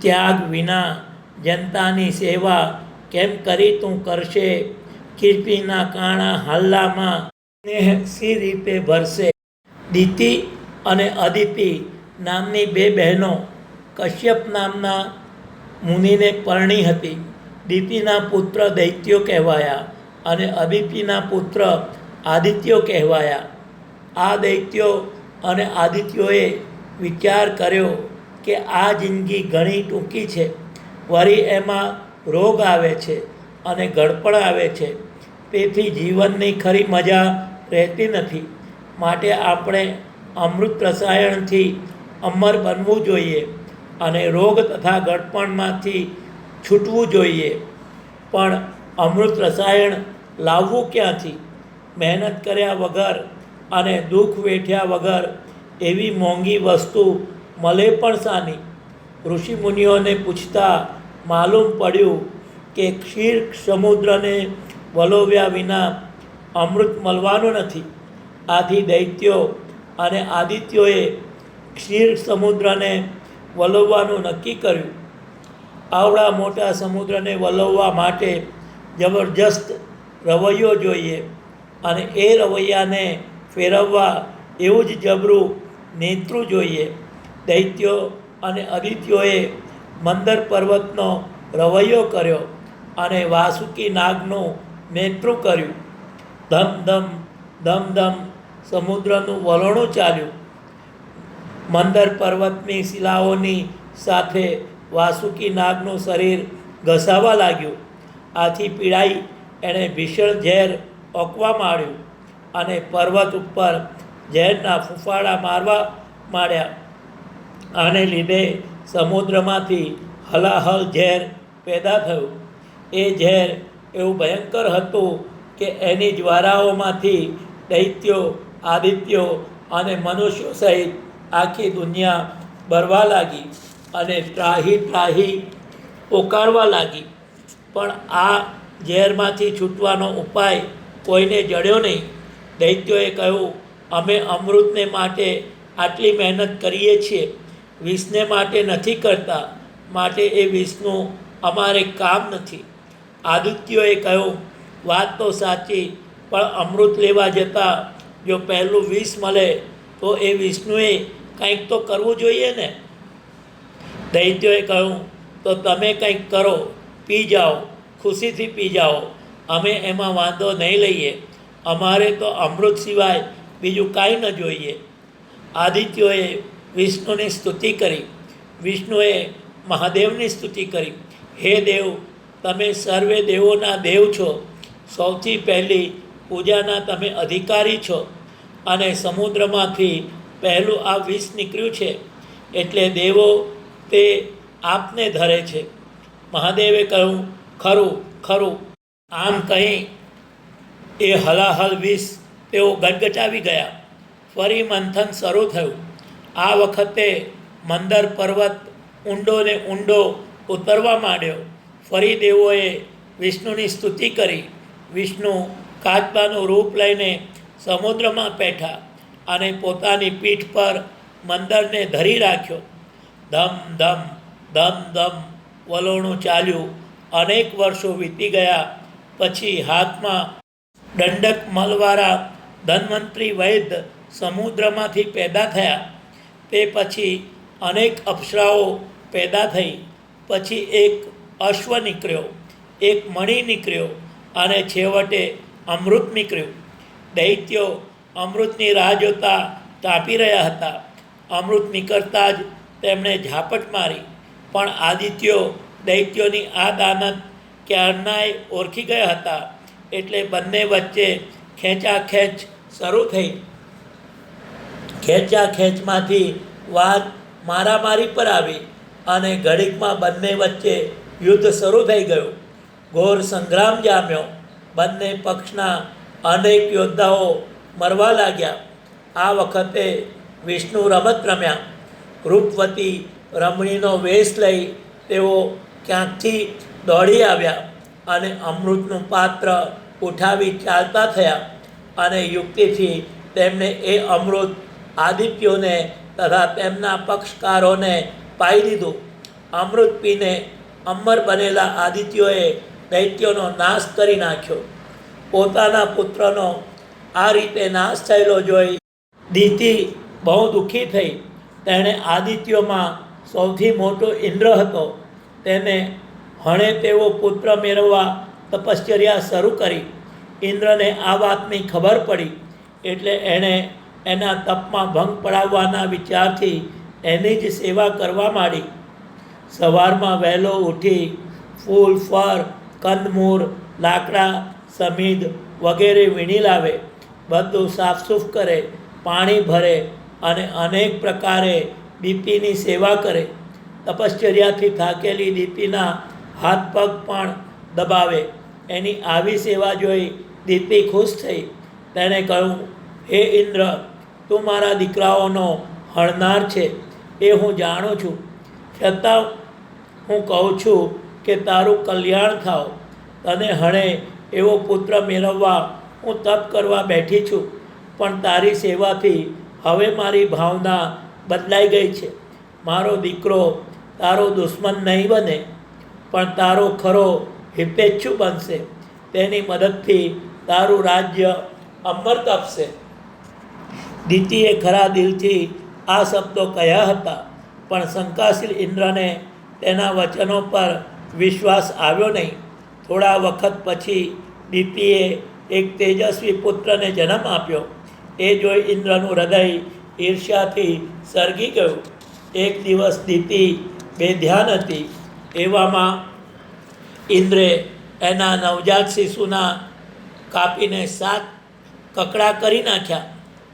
ત્યાગ વિના જનતાની સેવા કેમ કરી તું કરશે? કીર્તિના કાણા હાલ્લામાં સ્નેહ સી રીતે ભરશે? દિતિ અને અદિતિ નામની બે બહેનો કશ્યપ નામના મુનિને પરણી હતી. દિતિના પુત્ર દૈત્યો કહેવાયા અને અદિતિના પુત્ર આદિત્યો કહેવાયા. આ દૈત્યો અને આદિત્યોએ વિચાર કર્યો કે આ જિંદગી ઘણી ટૂંકી છે, વળી એમાં રોગ આવે છે અને ગળપણ આવે છે, તેથી જીવનની ખરી મજા રહેતી નથી. માટે આપણે અમૃત રસાયણથી અમર બનવું જોઈએ અને રોગ તથા ગળપણમાંથી છૂટવું જોઈએ. પણ અમૃત રસાયણ લાવવું ક્યાંથી? મહેનત કર્યા વગર અને દુઃખ વેઠ્યા વગર એવી મોંઘી વસ્તુ મળે પણ શાની? ઋષિમુનિઓને પૂછતા માલુમ પડ્યું કે ક્ષીર સમુદ્રને વલોવ્યા વિના અમૃત મળવાનું નથી. આથી દૈત્યો અને આદિત્યોએ ક્ષીર સમુદ્રને વલોવવાનું નક્કી કર્યું. આવડા મોટા સમુદ્રને વલોવવા માટે જબરજસ્ત રવૈયો જોઈએ અને એ રવૈયાને ફેરવવા એવું જ જબરું નેતૃ જોઈએ. દૈત્યો અને આદિત્યોએ મંદર પર્વતનો રવૈયો કર્યો અને વાસુકી નાગનું નેતૃ કર્યું. ધમ ધમ ધમ ધમ સમુદ્રનું વલણું ચાલ્યું. મંદર પર્વતની શિલાઓની સાથે વાસુકી નાગનું શરીર ઘસાવા લાગ્યું. આથી પીડાઈ એણે ભીષણ ઝેર ઓકવા માંડ્યું અને પર્વત ઉપર ઝેરના ફૂંફાડા મારવા માંડ્યા. આને લીધે સમુદ્રમાંથી હલાહલ ઝેર પેદા થયું. એ ઝેર એવું ભયંકર હતું કે એની જ્વારાઓમાંથી દૈત્યો, આદિત્યો અને મનુષ્યો સહિત આખી દુનિયા બળવા લાગી અને ત્રાહી ત્રાહી પોકારવા લાગી. પણ આ ઝેરમાંથી છૂટવાનો ઉપાય કોઈને જડ્યો નહીં. દૈત્યોએ કહ્યું, અમે અમૃતને માટે આટલી મહેનત કરીએ છીએ, વિષને માટે નથી કરતા, માટે એ વિષનું અમારે કામ નથી. આદિત્યોએ કહ્યું, વાત તો સાચી, પણ અમૃત લેવા જતાં જો પહેલું વિષ મળે તો એ વિષ્ણુએ કંઈક તો કરવું જોઈએ ને. દૈત્યોએ કહ્યું, તો તમે કંઈક કરો, પી જાઓ, ખુશીથી પી જાઓ, અમે એમાં વાંધો નહીં લઈએ. અમારે તો અમૃત સિવાય બીજું કાંઈ ન જોઈએ. આદિત્યોએ વિષ્ણુની સ્તુતિ કરી. વિષ્ણુએ મહાદેવની સ્તુતિ કરી. હે દેવ, તમે સર્વે દેવોના દેવ છો, સૌથી પહેલી પૂજાના તમે અધિકારી છો અને સમુદ્રમાંથી પહેલું આ વિષ નીકળ્યું છે એટલે દેવો તે આપને ધરે છે. મહાદેવે કહ્યું, ખરું ખરું. આમ કહી એ હલાહલ વિષ તેઓ ગટગટાવી ગયા. ફરી મંથન શરૂ થયું. આ વખતે મંદર પર્વત ઊંડો ને ઊંડો ઉતરવા માંડ્યો. ફરી દેવોએ વિષ્ણુની સ્તુતિ કરી. વિષ્ણુ કાચબાનું રૂપ લઈને સમુદ્રમાં બેઠા અને પોતાની પીઠ પર મંદરને ધરી રાખ્યો. ધમ ધમ ધમ ધમ વલોણું ચાલ્યું. અનેક વર્ષો વીતી ગયા. પછી હાથમાં દંડક મળવાળા ધન્વંતરી વૈદ્ય સમુદ્રમાંથી પેદા થયા. તે પછી અનેક અપ્સરાઓ પેદા થઈ. પછી એક અશ્વ નીકળ્યો, એક મણિ નીકળ્યો અને છેવટે અમૃત નીકળ્યું. દૈત્યો અમૃતની રાહ જોતા તાપી રહ્યા હતા. અમૃત નીકળતા જ તેમણે ઝાપટ મારી. પણ આદિત્યો દૈત્યોની આ દાનત ક્યારનાય ઓળખી ગયા હતા એટલે બંને વચ્ચે ખેંચાખેંચ શરૂ થઈ. ખેંચાખેંચમાંથી વાત મારામારી પર આવી અને ઘડીકમાં બંને વચ્ચે યુદ્ધ શરૂ થઈ ગયું. ઘોર સંગ્રામ જામ્યો. બંને પક્ષના અનેક યોદ્ધાઓ મરવા લાગ્યા. આ વખતે વિષ્ણુ રમત રમ્યા. રૂપવતી રમણીનો વેશ લઈ તેઓ ક્યાંકથી દોડી આવ્યા અને અમૃતનું પાત્ર ઉઠાવી ચાલતા થયા અને યુક્તિથી તેમણે એ અમૃત આદિત્યોને તથા તેમના પક્ષકારોને પાઈ દીધું. અમૃત પીને અમર બનેલા આદિત્યોએ દૈત્યોનો નાશ કરી નાખ્યો. પોતાના પુત્રનો આ રીતે નાશ થયેલો જોઈ દિતિ બહુ દુઃખી થઈ. તેણે આદિત્યોમાં સૌથી મોટો ઇન્દ્ર હતો, તેને હણે તેવો પુત્ર મેળવવા તપશ્ચર્યા શરૂ કરી. ઇન્દ્રને આ વાતની ખબર પડી એટલે એણે એના તપમાં ભંગ પડાવવાના વિચારથી એની જ સેવા કરવા માંડી. સવારમાં વહેલો ઉઠી ફૂલ, ફળ, કંદમૂળ, લાકડા, સમીદ વગેરે વીણી લાવે, બધું સાફસૂફ કરે, પાણી ભરે અને અનેક પ્રકારે દીપીની સેવા કરે. તપશ્ચર્યાથી થાકેલી દીપીના હાથ પગ પણ દબાવે. એની આવી સેવા જોઈ દીપી ખુશ થઈ. તેણે કહ્યું, હે ઇન્દ્ર, તું મારા દીકરાઓનો હણનાર છે એ હું જાણું છું, છતાં હું કહું છું કે તારું કલ્યાણ થાવ. તને હણે એવો પુત્ર મેળવવા હું તપ કરવા બેઠી છું, પણ તારી સેવાથી હવે મારી ભાવના બદલાઈ ગઈ છે. મારો દીકરો તારો દુશ્મન નહીં બને, પણ તારો ખરો હિતેચ્છુ બનશે. તેની મદદથી તારું રાજ્ય અમર તપશે. દિતિએ ખરા દિલથી આ શબ્દો કહ્યા હતા, પણ શંકાશીલ ઇન્દ્રને તેના વચનો પર વિશ્વાસ આવ્યો નહીં. થોડા વખત પછી દિતિએ એક તેજસ્વી પુત્રને જન્મ આપ્યો. એ જોઈ ઇન્દ્રનું હૃદય ઈર્ષ્યાથી સળગી ગયું. એક દિવસ દિતિ બેધ્યાન હતી. એવામાં ઇન્દ્રે એના નવજાત શિશુના કાપીને 7 કકડા કરી નાખ્યા.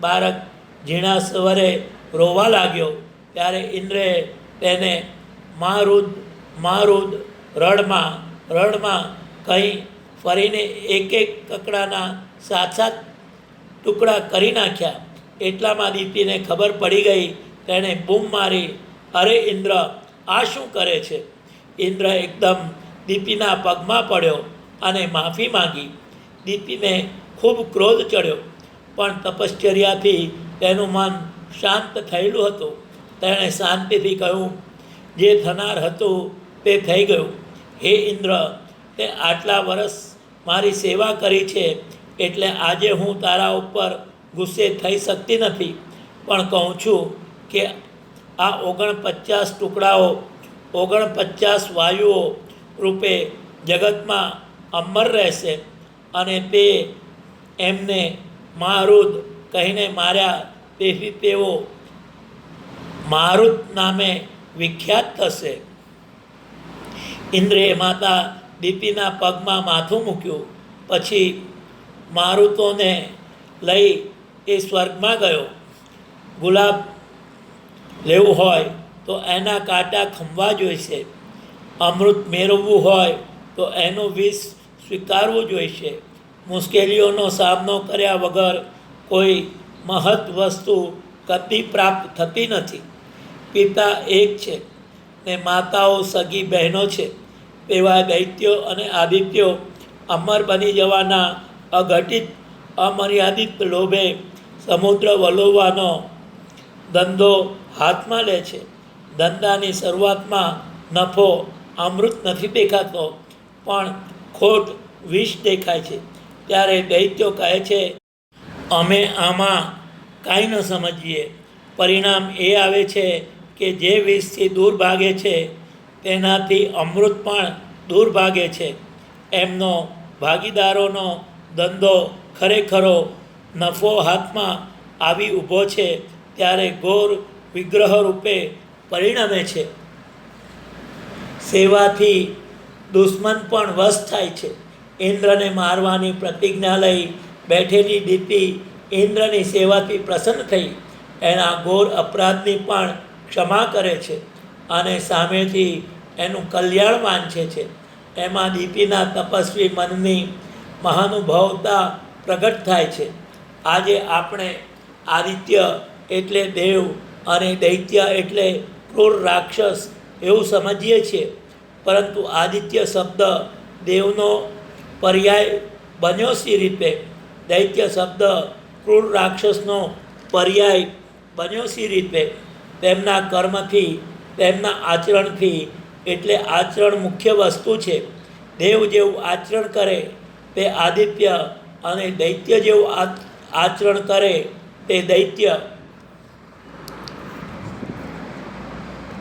બાળક ઝીણા સ્વરે રોવા લાગ્યો. ત્યારે ઇન્દ્રે તેને મારુદ મારુદ, રડમાં કહી ફરીને એક કકડાના 7 ટુકડા કરી નાખ્યા. એટલામાં દીપીને ખબર પડી ગઈ. તેણે બૂમ મારી, અરે ઇન્દ્ર, આ શું કરે છે? ઇન્દ્ર એકદમ દીપીના પગમાં પડ્યો અને માફી માંગી. દીપીને ખૂબ ક્રોધ ચડ્યો, પણ તપશ્ચર્યાથી તેનું મન શાંત થયેલું હતું. તેણે શાંતિથી કહ્યું, જે થનાર હતું તે થઈ ગયું. હે ઇન્દ્ર, તે આટલા વર્ષ મારી સેવા કરી છે એટલે આજે હું તારા ઉપર ગુસ્સે થઈ શકતી નથી, પણ કહું છું કે આ 49 ટુકડાઓ 49 વાયુઓ રૂપે જગતમાં અમર રહેશે, અને તે એમને મારુદ કહીને માર્યા, તેથી તેઓ મારુત નામે વિખ્યાત થશે. ઇન્દ્રે માતા દીપીના પગમાં માથું મૂક્યું. પછી મારુતોને લઈ એ સ્વર્ગમાં ગયો. ગુલાબ લેવું હોય તો એના કાંટા ખંભવા જોઈશે. અમૃત મેળવવું હોય તો એનું વિષ સ્વીકારવું જોઈશે. મુશ્કેલીઓનો સામનો કર્યા વગર કોઈ મહત વસ્તુ કદી પ્રાપ્ત થતી નથી. પિતા એક છે ને માતાઓ સગી બહેનો છે. તેવા દૈત્યો અને આદિત્યો અમર બની જવાના અઘટિત અમર્યાદિત લોભે સમુદ્ર વલોવવાનો ધંધો હાથમાં લે છે. ધંધાની શરૂઆતમાં નફો અમૃત નથી દેખાતો, પણ ખોટ વિષ દેખાય છે. ત્યારે દૈત્યો કહે છે, અમે આમાં કાંઈ ન સમજીએ. પરિણામ એ આવે છે કે જે વિષથી દૂર ભાગે છે તેનાથી અમૃત પણ દૂર ભાગે છે. એમનો ભાગીદારોનો ધંધો ખરેખરો નફો હાથમાં આવી ઊભો છે ત્યારે ઘોર વિગ્રહ રૂપે પરિણમે છે. સેવાથી દુશ્મન પણ વશ થાય છે. ઇન્દ્રને મારવાની પ્રતિજ્ઞા લઈ બેઠેલી દીપી ઇન્દ્રની સેવાથી પ્રસન્ન થઈ એના ઘોર અપરાધની પણ ક્ષમા કરે છે અને સામેથી એનું કલ્યાણ વાંચે છે. એમાં દીપીના તપસ્વી મનની મહાનુભવતા પ્રગટ થાય છે. આજે આપણે આદિત્ય એટલે દેવ અને દૈત્ય એટલે ક્રૂર રાક્ષસ એવું સમજીએ છીએ, પરંતુ આદિત્ય શબ્દ દેવનો પર્યાય બન્યો સી રીતે? દૈત્ય શબ્દ ક્રૂર રાક્ષસનો પર્યાય બન્યો સી રીતે? તેમના કર્મથી તેમના આચરણથી. એટલે આચરણ મુખ્ય વસ્તુ છે. દેવ જેવું આચરણ કરે તે આદિત્ય, અને દૈત્ય જેવું આચરણ કરે તે દૈત્ય.